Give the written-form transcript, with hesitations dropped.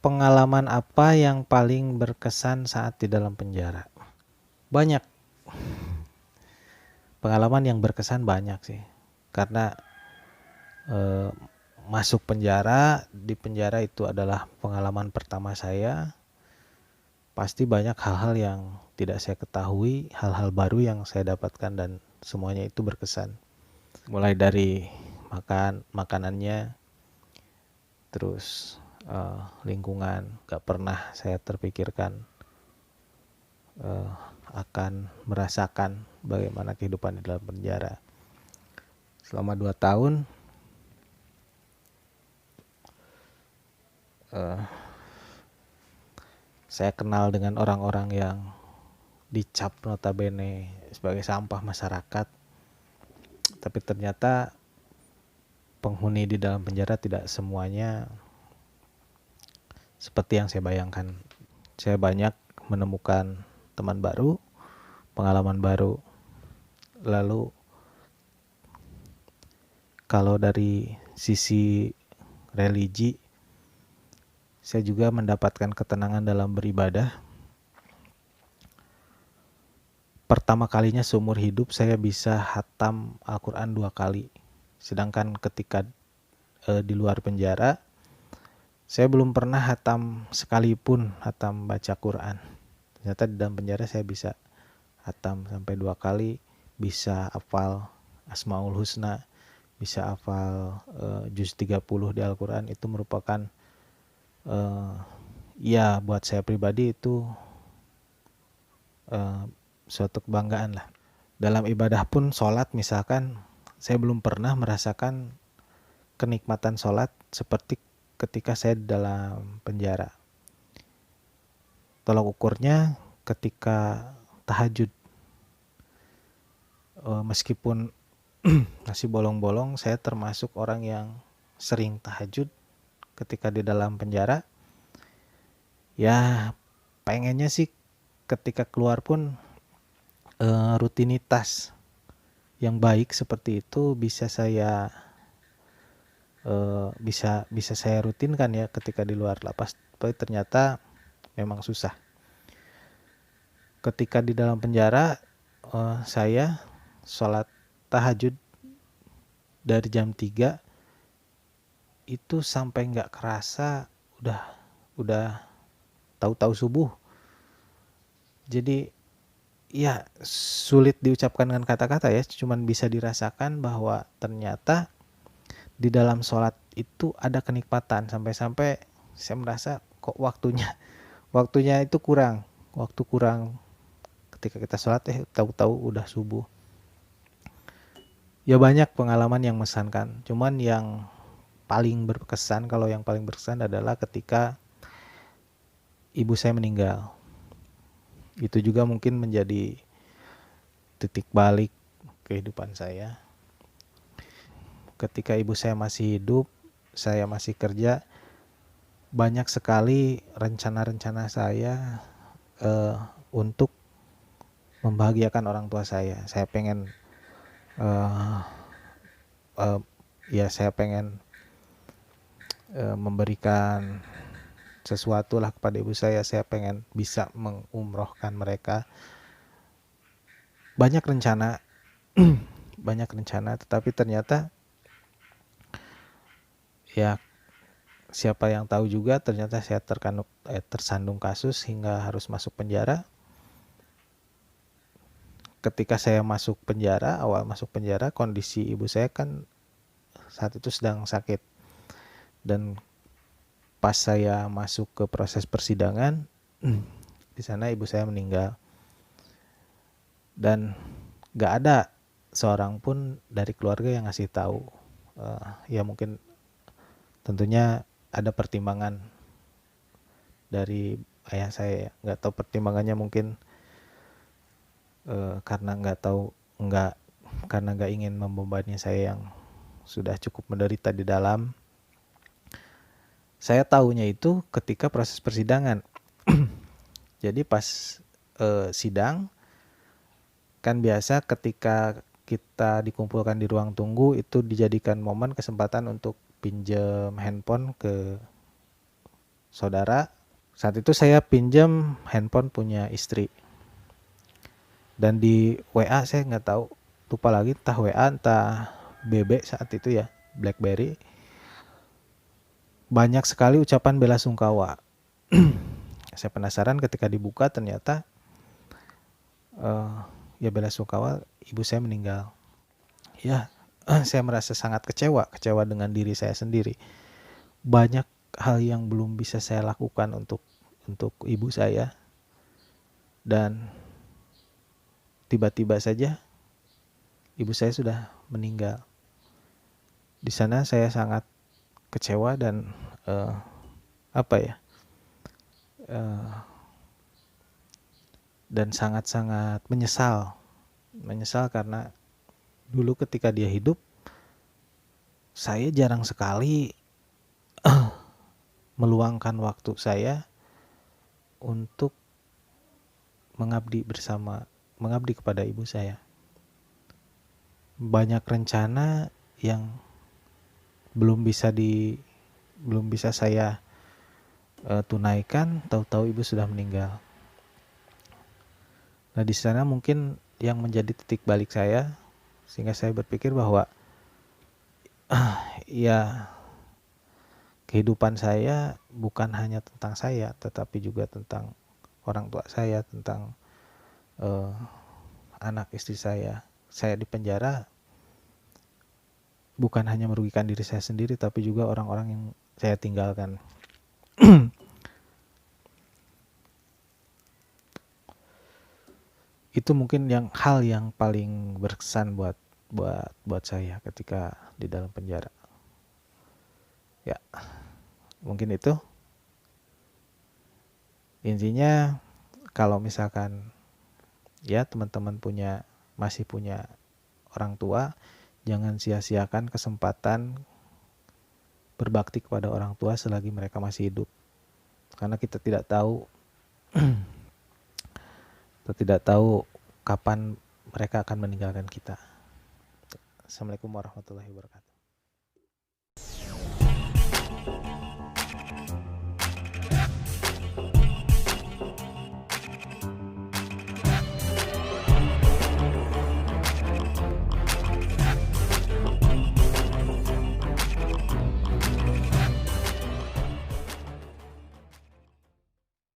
Pengalaman apa yang paling berkesan saat di dalam penjara? Banyak. Pengalaman yang berkesan banyak sih. Karena eh, masuk penjara, di penjara itu adalah pengalaman pertama saya. Pasti banyak hal-hal yang tidak saya ketahui, hal-hal baru yang saya dapatkan dan semuanya itu berkesan. Mulai dari makanannya, terus lingkungan, gak pernah saya terpikirkan akan merasakan bagaimana kehidupan di dalam penjara. Selama 2 tahun saya kenal dengan orang-orang yang dicap notabene sebagai sampah masyarakat, tapi ternyata penghuni di dalam penjara tidak semuanya seperti yang saya bayangkan. Saya banyak menemukan teman baru, pengalaman baru. Lalu kalau dari sisi religi, saya juga mendapatkan ketenangan dalam beribadah. Pertama kalinya seumur hidup saya bisa hatam Al-Quran 2 kali. Sedangkan ketika di luar penjara, saya belum pernah hatam sekalipun hatam baca Quran. Ternyata di dalam penjara saya bisa hatam sampai 2 kali, bisa hafal Asmaul Husna, bisa hafal juz 30 di Al-Quran. Itu merupakan ya buat saya pribadi itu suatu kebanggaan lah. Dalam ibadah pun sholat misalkan, saya belum pernah merasakan kenikmatan sholat seperti ketika saya dalam penjara. Tolak ukurnya ketika tahajud. Meskipun masih bolong-bolong, saya termasuk orang yang sering tahajud ketika di dalam penjara. Ya pengennya sih ketika keluar pun rutinitas yang baik seperti itu bisa saya bisa saya rutinkan ya ketika di luar lapas. Tapi ternyata memang susah. Ketika di dalam penjara saya sholat tahajud dari jam 3 itu sampai nggak kerasa udah tahu-tahu subuh. Jadi ya sulit diucapkan dengan kata-kata ya, cuman bisa dirasakan bahwa ternyata di dalam sholat itu ada kenikmatan, sampai-sampai saya merasa kok waktunya itu kurang, waktu kurang ketika kita sholat tahu-tahu udah subuh. Ya banyak pengalaman yang mengesankan, cuman yang paling berkesan, kalau yang paling berkesan adalah ketika ibu saya meninggal. Itu juga mungkin menjadi titik balik kehidupan saya. Ketika ibu saya masih hidup, saya masih kerja, banyak sekali rencana-rencana saya untuk membahagiakan orang tua saya. Saya pengen saya pengen memberikan sesuatu lah kepada ibu saya. Saya pengen bisa mengumrohkan mereka. Banyak rencana tetapi ternyata ya siapa yang tahu juga, ternyata saya tersandung kasus hingga harus masuk penjara. Ketika saya awal masuk penjara, kondisi ibu saya kan saat itu sedang sakit. Dan pas saya masuk ke proses persidangan, di sana ibu saya meninggal. Dan gak ada seorang pun dari keluarga yang ngasih tahu. Ya mungkin tentunya ada pertimbangan dari ayah saya. Gak tahu pertimbangannya, mungkin karena gak ingin membebani saya yang sudah cukup menderita di dalam. Saya tahunya itu ketika proses persidangan. Jadi pas sidang, kan biasa ketika kita dikumpulkan di ruang tunggu itu dijadikan momen kesempatan untuk pinjam handphone ke saudara. Saat itu saya pinjam handphone punya istri. Dan di WA saya nggak tahu, lupa lagi, entah WA entah BB saat itu ya, BlackBerry. Banyak sekali ucapan bela sungkawa. Saya penasaran ketika dibuka ternyata ya bela sungkawa ibu saya meninggal. Ya, saya merasa sangat kecewa dengan diri saya sendiri. Banyak hal yang belum bisa saya lakukan untuk ibu saya, dan tiba-tiba saja ibu saya sudah meninggal. Di sana saya sangat kecewa dan dan sangat-sangat menyesal karena dulu ketika dia hidup saya jarang sekali meluangkan waktu saya untuk mengabdi kepada ibu saya. Banyak rencana yang belum bisa saya tunaikan, tahu-tahu ibu sudah meninggal. Nah, di sana mungkin yang menjadi titik balik saya, sehingga saya berpikir bahwa ya kehidupan saya bukan hanya tentang saya, tetapi juga tentang orang tua saya, tentang anak istri saya. Saya di penjara bukan hanya merugikan diri saya sendiri, tapi juga orang-orang yang saya tinggalkan. Itu mungkin hal yang paling berkesan buat saya ketika di dalam penjara. Ya, mungkin itu. Intinya kalau misalkan ya teman-teman masih punya orang tua, jangan sia-siakan kesempatan berbakti kepada orang tua selagi mereka masih hidup. Karena kita tidak tahu kapan mereka akan meninggalkan kita. Assalamualaikum warahmatullahi wabarakatuh.